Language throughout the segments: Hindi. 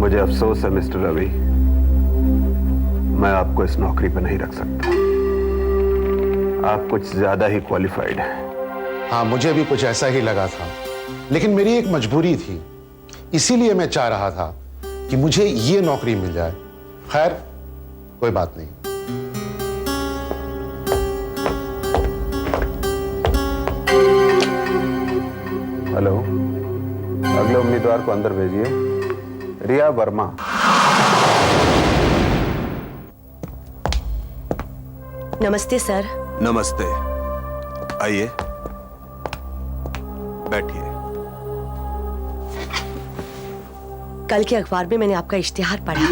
मुझे अफसोस है मिस्टर रवि, मैं आपको इस नौकरी पर नहीं रख सकता। आप कुछ ज्यादा ही क्वालिफाइड हैं। हाँ, मुझे भी कुछ ऐसा ही लगा था, लेकिन मेरी एक मजबूरी थी, इसीलिए मैं चाह रहा था कि मुझे ये नौकरी मिल जाए। खैर, कोई बात नहीं। हेलो, अगले उम्मीदवार को अंदर भेजिए। रिया वर्मा। नमस्ते सर। नमस्ते, आइए बैठिए। कल के अखबार में मैंने आपका इश्तिहार पढ़ा।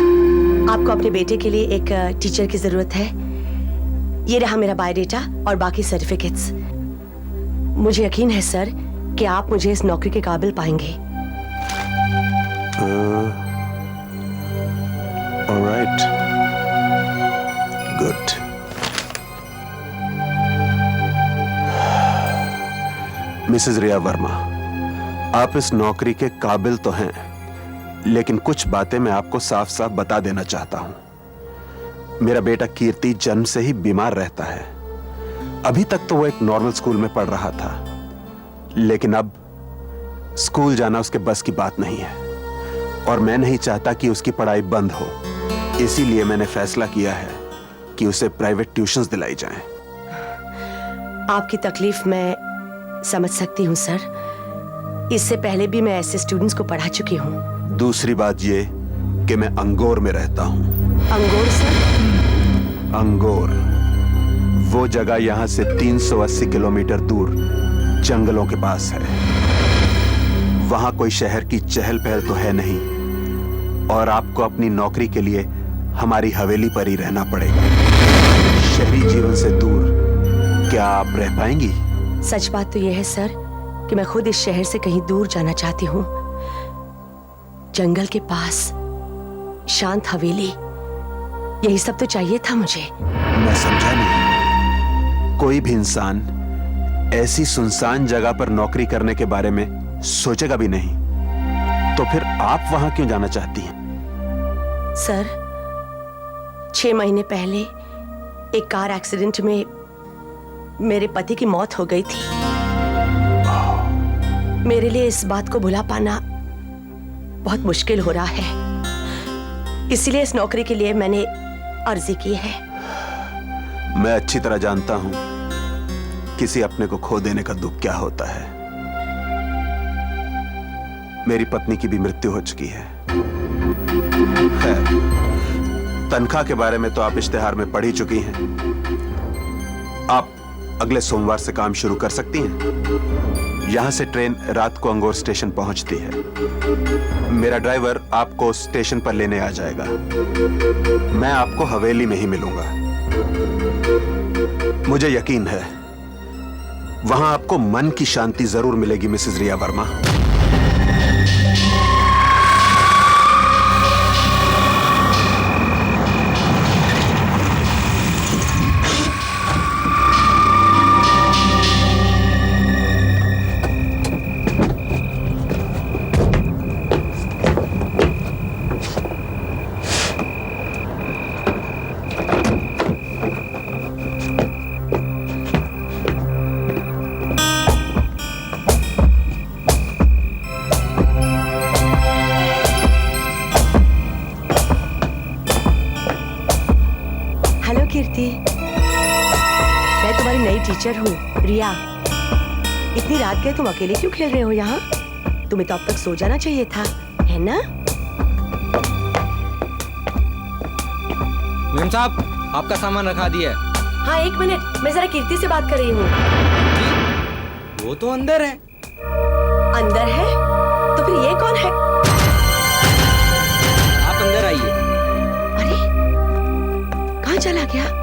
आपको अपने बेटे के लिए एक टीचर की जरूरत है। ये रहा मेरा बायोडेटा और बाकी सर्टिफिकेट्स। मुझे यकीन है सर कि आप मुझे इस नौकरी के काबिल पाएंगे। Alright, good. मिसेस रिया वर्मा, आप इस नौकरी के काबिल तो हैं, लेकिन कुछ बातें मैं आपको साफ साफ बता देना चाहता हूं। मेरा बेटा कीर्ति जन्म से ही बीमार रहता है। अभी तक तो वो एक नॉर्मल स्कूल में पढ़ रहा था, लेकिन अब स्कूल जाना उसके बस की बात नहीं है और मैं नहीं चाहता कि उसकी पढ़ाई बंद हो। इसीलिए मैंने फैसला किया है कि उसे प्राइवेट ट्यूशंस दिलाई जाएं। आपकी तकलीफ मैं समझ सकती हूँ सर। इससे पहले भी मैं ऐसे स्टूडेंट्स को पढ़ा चुकी हूँ। दूसरी बात ये कि मैं अंगोर में रहता हूँ। अंगोर सर? अंगोर वो जगह यहां से 380 किलोमीटर दूर जंगलों के पास है। वहां कोई शहर की चहल पहल तो है नहीं और आपको अपनी नौकरी के लिए हमारी हवेली पर ही रहना पड़ेगा। शहरी जीवन से दूर क्या आप रह पाएंगी? सच बात तो यह है सर कि मैं खुद इस शहर से कहीं दूर जाना चाहती हूँ। जंगल के पास शांत हवेली, यही सब तो चाहिए था मुझे। मैं समझा नहीं। कोई भी इंसान ऐसी सुनसान जगह पर नौकरी करने के बारे में सोचेगा भी नहीं, तो फिर आप वहां क्यों जाना चाहती हैं? सर, 6 महीने पहले एक कार एक्सीडेंट में मेरे पति की मौत हो गई थी। मेरे लिए इस बात को भुला पाना बहुत मुश्किल हो रहा है। इसलिए इस नौकरी के लिए मैंने अर्जी की है। मैं अच्छी तरह जानता हूं किसी अपने को खो देने का दुख क्या होता है। मेरी पत्नी की भी मृत्यु हो चुकी है। खैर, तनख्वाह के बारे में तो आप इश्तिहार में पढ़ ही चुकी हैं। आप अगले सोमवार से काम शुरू कर सकती हैं। यहां से ट्रेन रात को अंगोर स्टेशन पहुंचती है। मेरा ड्राइवर आपको स्टेशन पर लेने आ जाएगा। मैं आपको हवेली में ही मिलूंगा। मुझे यकीन है वहां आपको मन की शांति जरूर मिलेगी मिसेस रिया वर्मा। कीर्ति, मैं तुम्हारी नई टीचर हूँ रिया। इतनी रात गए तुम अकेले क्यों खेल रहे हो यहाँ? तुम्हें तो अब तक सो जाना चाहिए था, है ना? मैम साहब, आपका सामान रखा दिया है। हाँ, 1 मिनट, मैं जरा कीर्ति से बात कर रही हूँ। वो तो अंदर है। अंदर है? तो फिर ये कौन है? आप अंदर आइए। अरे, कहाँ चला गया?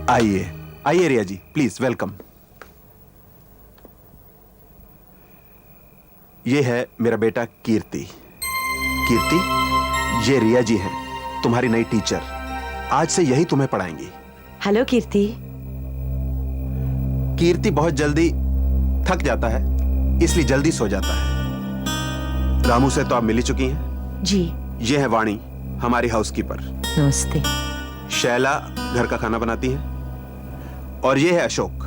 आइए आइए रिया जी, प्लीज वेलकम। ये है मेरा बेटा कीर्ति। कीर्ति, ये रिया जी हैं, तुम्हारी नई टीचर। आज से यही तुम्हें पढ़ाएंगी। हेलो कीर्ति। कीर्ति बहुत जल्दी थक जाता है, इसलिए जल्दी सो जाता है। रामू से तो आप मिल ही चुकी हैं। जी ये है वाणी, हमारी हाउसकीपर। नमस्ते। शैला घर का खाना बनाती है। और ये है अशोक,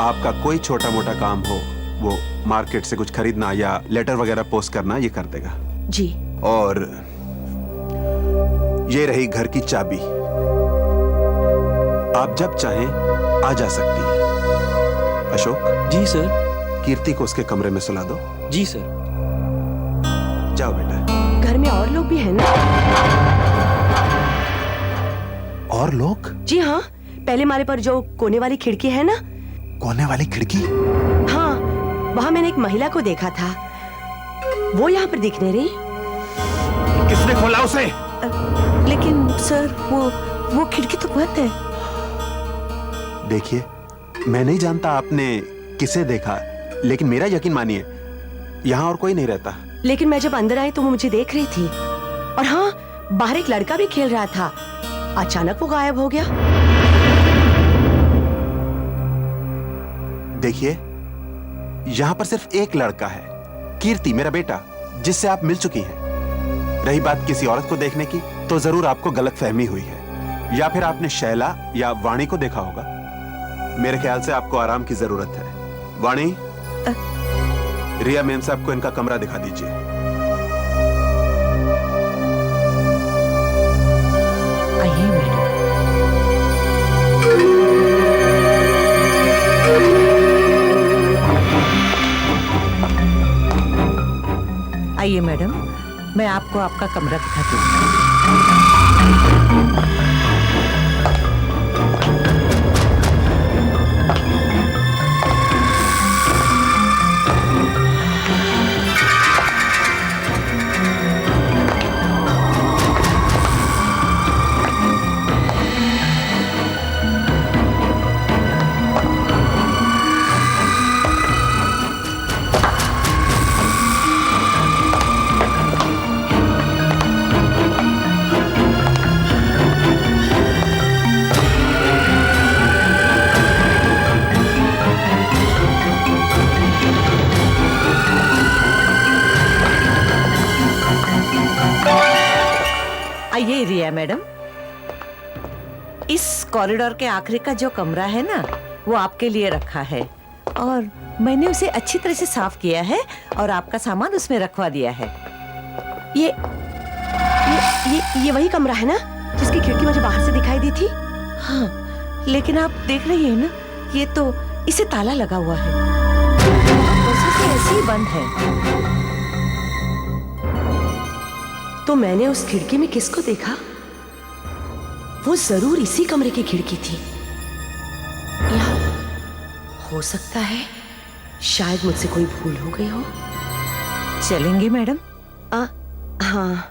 आपका कोई छोटा मोटा काम हो, वो मार्केट से कुछ खरीदना या लेटर वगैरह पोस्ट करना, ये कर देगा। जी। और ये रही घर की चाबी, आप जब चाहें आ जा सकती हैं। अशोक जी सर। कीर्ति को उसके कमरे में सुला दो। जी सर। जाओ बेटा। घर में और लोग भी हैं ना? और लोग? जी हाँ, पहले माले पर जो कोने वाली खिड़की है ना, कोने वाली खिड़की? हाँ, वहाँ मैंने एक महिला को देखा था, वो यहाँ पर दिख नहीं रही। किसने खोला उसे? लेकिन सर वो खिड़की तो बंद है। देखिए, मैं नहीं जानता आपने किसे देखा, लेकिन मेरा यकीन मानिए, यहाँ और कोई नहीं रहता। लेकिन मैं जब अंदर आई तो वो मुझे देख रही थी। और हाँ, बाहर एक लड़का भी खेल रहा था, अचानक वो गायब हो गया। देखिए, यहाँ पर सिर्फ एक लड़का है, कीर्ति, मेरा बेटा, जिससे आप मिल चुकी हैं। रही बात किसी औरत को देखने की, तो जरूर आपको गलतफहमी हुई है, या फिर आपने शैला या वाणी को देखा होगा। मेरे ख्याल से आपको आराम की जरूरत है। वाणी, रिया मेम साहब को इनका कमरा दिखा दीजिए। आइए मैडम। आइए मैडम, मैं आपको आपका कमरा दिखाती हूँ। आइए रिया मैडम, इस कॉरिडोर के आखिरी का जो कमरा है ना, वो आपके लिए रखा है, और मैंने उसे अच्छी तरह से साफ किया है और आपका सामान उसमें रखवा दिया है। ये वही कमरा है ना जिसकी खिड़की मुझे बाहर से दिखाई दी थी? हाँ, लेकिन आप देख रही है ना, ये तो इसे ताला लगा हुआ है, वैसे से ऐसे ही बंद है। तो मैंने उस खिड़की में किसको देखा? वो जरूर इसी कमरे की खिड़की थी, या हो सकता है शायद मुझसे कोई भूल हो गई हो। चलेंगे मैडम? हाँ।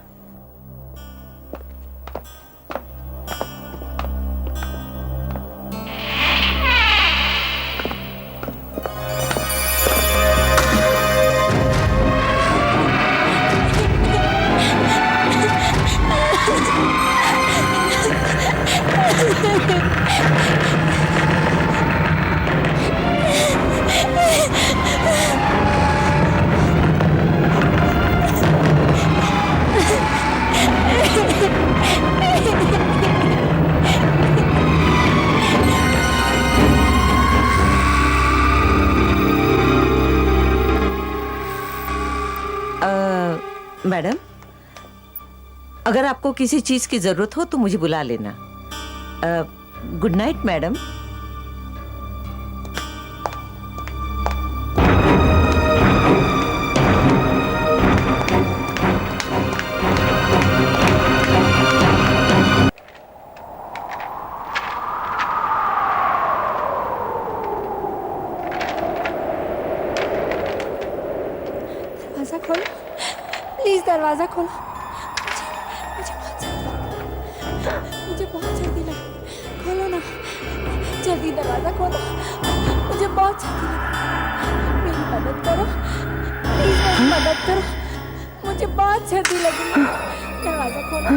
मैडम, अगर आपको किसी चीज की जरूरत हो तो मुझे बुला लेना। Good night madam. दरवाजा खोलो, प्लीज दरवाजा खोलो। मुझे बहुत जल्दी लगा, खोलो ना। जल्दी दरवाजा खोलो, मुझे बहुत सर्दी लग रही है। मेरी मदद करो, प्लीज मेरी मदद करो, मुझे बहुत सर्दी लग रही है। दरवाजा खोलो,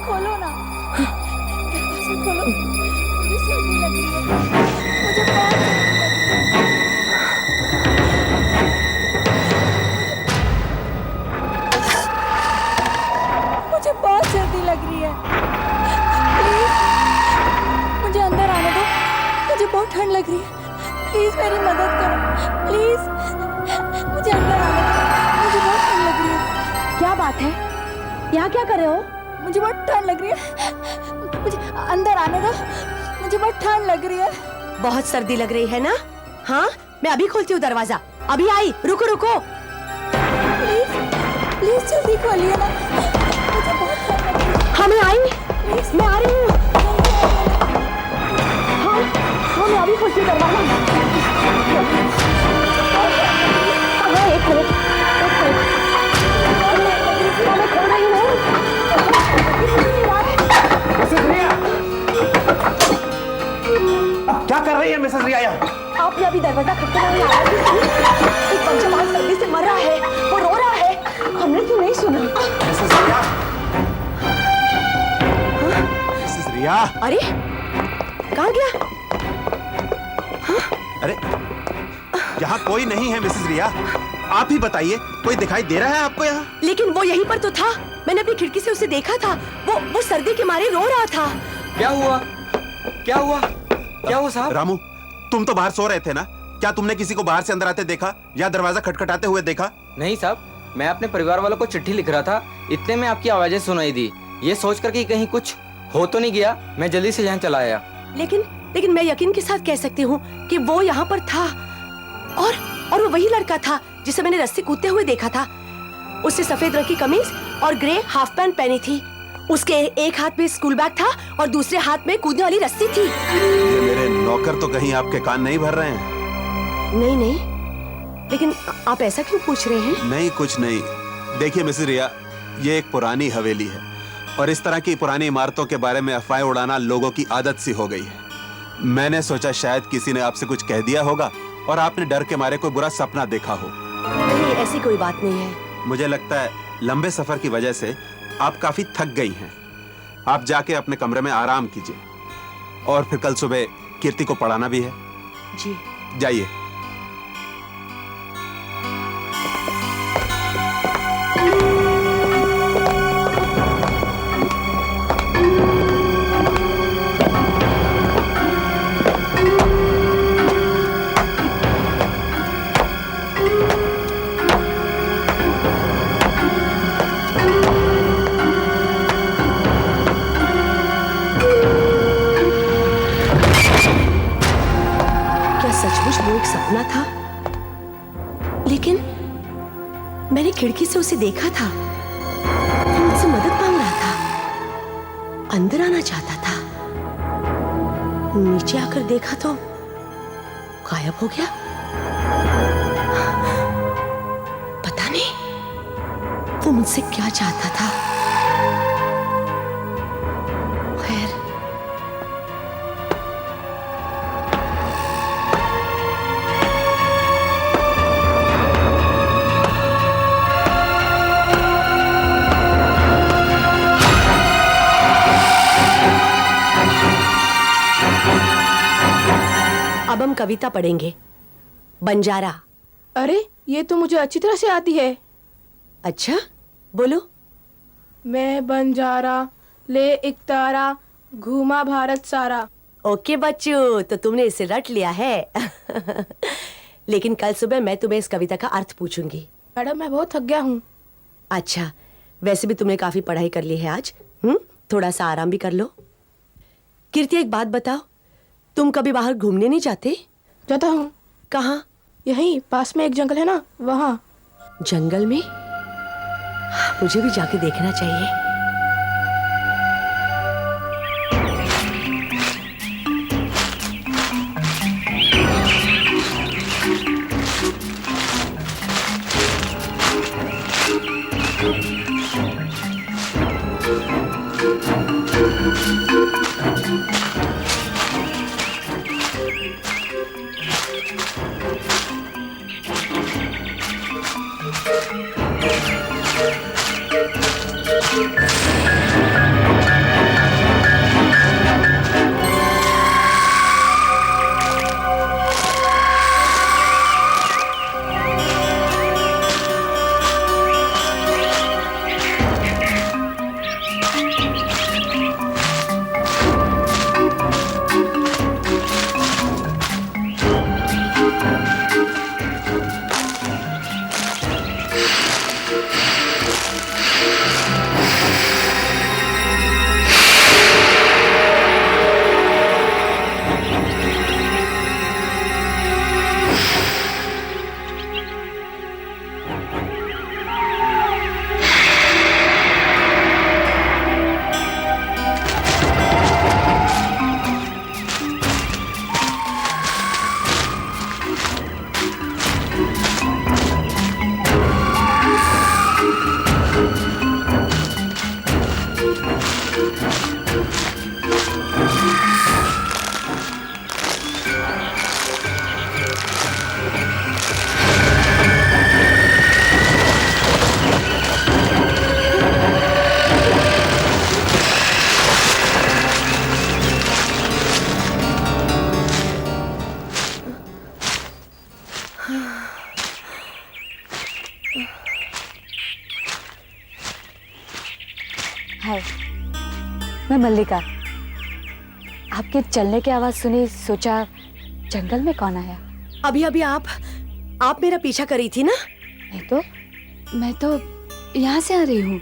खोलो ना, दरवाजा खोलो, मुझे सर्दी लग रही है, मुझे बहुत सर्दी लग रही है। मुझे बहुत सर्दी लग रही है, प्लीज मुझे अंदर आने दो, मुझे बहुत ठंड लग रही है, प्लीज मेरी मदद करो, प्लीज मुझे अंदर आने दो, मुझे बहुत ठंड लग रही है। क्या बात है, यहाँ क्या कर रहे हो? मुझे बहुत ठंड लग रही है, मुझे अंदर आने दो, मुझे बहुत ठंड लग रही है। बहुत सर्दी लग रही है ना? हाँ, मैं अभी खोलती हूँ दरवाजा। अभी आई, रुको रुको। प्लीज प्लीज जल्दी खोलिए ना, मुझे बहुत ठंड लग रही है। हाँ मैं आई, प्लीज मैं आ रही हूँ। जल्दी आइए ना। हाँ हाँ, मैं अभी खोलती हूँ दरवाजा। हाँ, एक मिनट, एक मिनट। हाँ, मैं खोल रही हूँ। मिसेस रिया, अब क्या कर रही है मिसेस रिया यहाँ? आपने अभी दरवाजा खटखटाने आया भी नहीं? एक बच्चा वहां सर्दी से मर रहा है, वो रो रहा है, हमने तो नहीं सुना। मिसेस रिया, मिसेस रिया, अरे कहाँ गया? अरे यहाँ कोई नहीं है मिसेस रिया, आप ही बताइए, कोई दिखाई दे रहा है आपको यहाँ? लेकिन वो यहीं पर तो था, मैंने अपनी खिड़की से उसे देखा था, वो सर्दी के मारे रो रहा था। क्या हुआ? क्या हुआ? क्या हुआ साहब? रामू, तुम तो बाहर सो रहे थे ना? क्या तुमने किसी को बाहर से अंदर आते देखा या दरवाजा खटखटाते हुए देखा? नहीं साहब, मैं अपने परिवार वालों को चिट्ठी लिख रहा था, इतने में आपकी आवाजें सुनाई दी। ये सोचकर कि कहीं कुछ हो तो नहीं गया, मैं जल्दी से यहाँ चला आया। लेकिन मैं यकीन के साथ कह सकती हूँ कि वो यहाँ पर था, और वो वही लड़का था जिसे मैंने रस्सी कूदते हुए देखा था। उसने सफेद रंग की कमीज और ग्रे हाफ पैंट पहनी थी। उसके एक हाथ में स्कूल बैग था और दूसरे हाथ में कूदने वाली रस्सी थी। ये मेरे नौकर तो कहीं आपके कान नहीं भर रहे हैं? नहीं, लेकिन आप ऐसा क्यों पूछ रहे हैं? नहीं, कुछ नहीं। देखिए मिसेस रिया, ये एक पुरानी हवेली है और इस तरह की पुरानी इमारतों के बारे में अफवाहें उड़ाना लोगों की आदत सी हो गई है। मैंने सोचा शायद किसी ने आपसे कुछ कह दिया होगा और आपने डर के मारे कोई बुरा सपना देखा हो। नहीं, ऐसी कोई बात नहीं है। मुझे लगता है लंबे सफर की वजह से आप काफी थक गई हैं। आप जाके अपने कमरे में आराम कीजिए और फिर कल सुबह कीर्ति को पढ़ाना भी है। जी जाइए। सचमुच वो एक सपना था, लेकिन मैंने खिड़की से उसे देखा था। वो मुझसे मदद मांग रहा था, अंदर आना चाहता था। नीचे आकर देखा तो गायब हो गया। पता नहीं वो मुझसे क्या चाहता था। खैर, अब हम कविता पढ़ेंगे। बंजारा। अरे ये तो मुझे अच्छी तरह से आती है। अच्छा, बोलो। मैं बंजारा ले एक तारा घूमा भारत सारा। ओके बच्चों, तो तुमने इसे रट लिया है। लेकिन कल सुबह मैं तुम्हें इस कविता का अर्थ पूछूंगी। मैडम मैं बहुत थक गया हूँ। अच्छा, वैसे भी तुमने काफी पढ़ाई कर ली है आज। थोड़ा सा आराम भी कर लो। कीर्ति, एक बात बताओ, तुम कभी बाहर घूमने नहीं जाते? जाता हूँ। कहाँ? यहीं पास में एक जंगल है ना, वहाँ। जंगल में? मुझे भी जाके देखना चाहिए। मैं मल्लिका। आपके चलने की आवाज सुनी, सोचा जंगल में कौन आया। अभी अभी आप मेरा पीछा करी थी ना। मैं तो यहाँ से आ रही हूँ।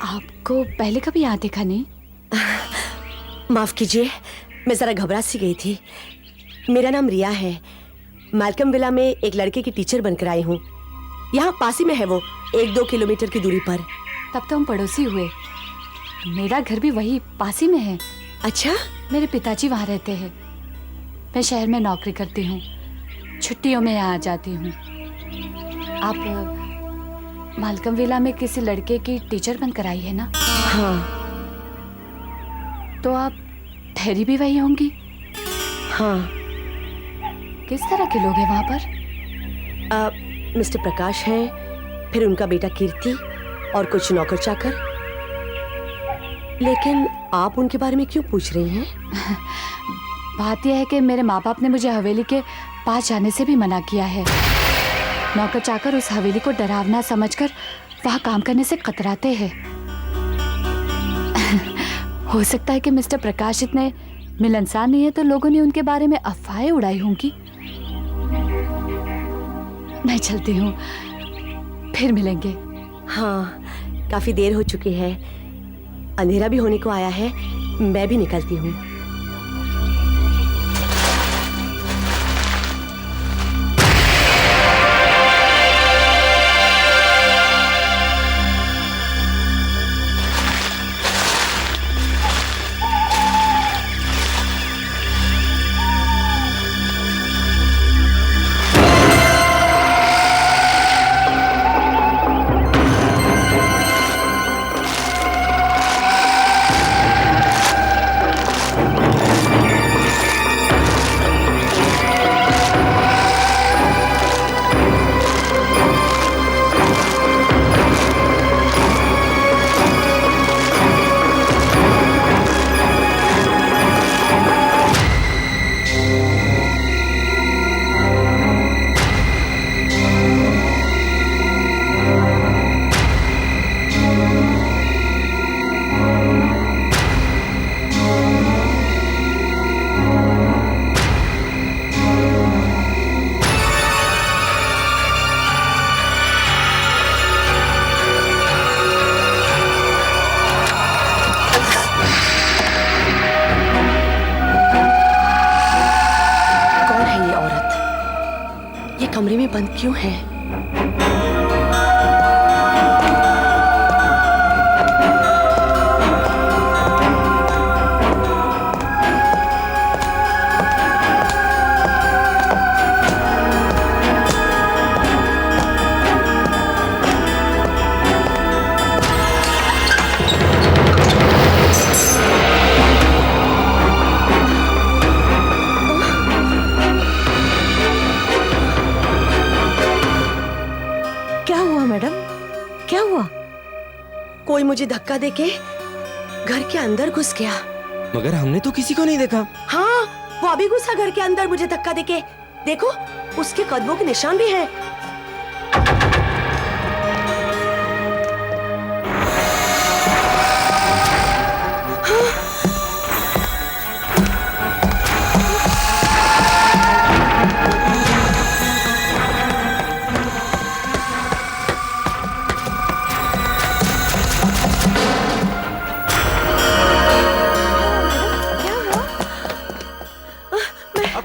आपको पहले कभी यहाँ देखा नहीं। माफ कीजिए, मैं जरा घबरा सी गई थी। मेरा नाम रिया है। मैल्कम विला में एक लड़के की टीचर बनकर आई हूँ। यहाँ पास ही में है वो, 1-2 किलोमीटर की दूरी पर। तब तो हम पड़ोसी हुए। मेरा घर भी वही पास ही में है। अच्छा, मेरे पिताजी वहाँ रहते हैं। मैं शहर में नौकरी करती हूँ, छुट्टियों में यहाँ आ जाती हूँ। आप मालकम विला में किसी लड़के की टीचर बनकर आई है ना। हाँ। तो आप ठहरी भी वही होंगी। हाँ। किस तरह के लोग हैं वहाँ पर। मिस्टर प्रकाश हैं, फिर उनका बेटा कीर्ति और कुछ नौकर चाकर। लेकिन आप उनके बारे में क्यों पूछ रही हैं? बात यह है कि मेरे माँ बाप ने मुझे हवेली के पास जाने से भी मना किया है। नौकर चाकर उस हवेली को डरावना समझकर वहाँ काम करने से कतराते हैं। हो सकता है कि मिस्टर प्रकाश इतने मिलनसार नहीं है, तो लोगों ने उनके बारे में अफवाहें उड़ाई होंगी। मैं चलती हूँ, फिर मिलेंगे। हाँ, काफी देर हो चुकी है, अंधेरा भी होने को आया है। मैं भी निकलती हूँ। कमरे में बंद क्यों है? क्या हुआ? कोई मुझे धक्का देके घर के अंदर घुस गया। मगर हमने तो किसी को नहीं देखा। हाँ, वो अभी घुसा घर के अंदर मुझे धक्का देके। देखो, उसके कदमों के निशान भी हैं।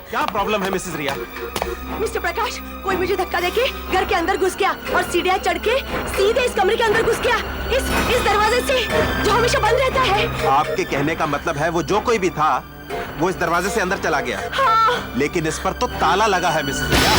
क्या प्रॉब्लम है मिसेस रिया? मिस्टर प्रकाश, कोई मुझे धक्का देके घर के अंदर घुस गया और सीढ़ियां चढ़ के सीधे इस कमरे के अंदर घुस गया, इस दरवाजे से जो हमेशा बंद रहता है। आपके कहने का मतलब है वो जो कोई भी था वो इस दरवाजे से अंदर चला गया? हाँ। लेकिन इस पर तो ताला लगा है मिसेस रिया।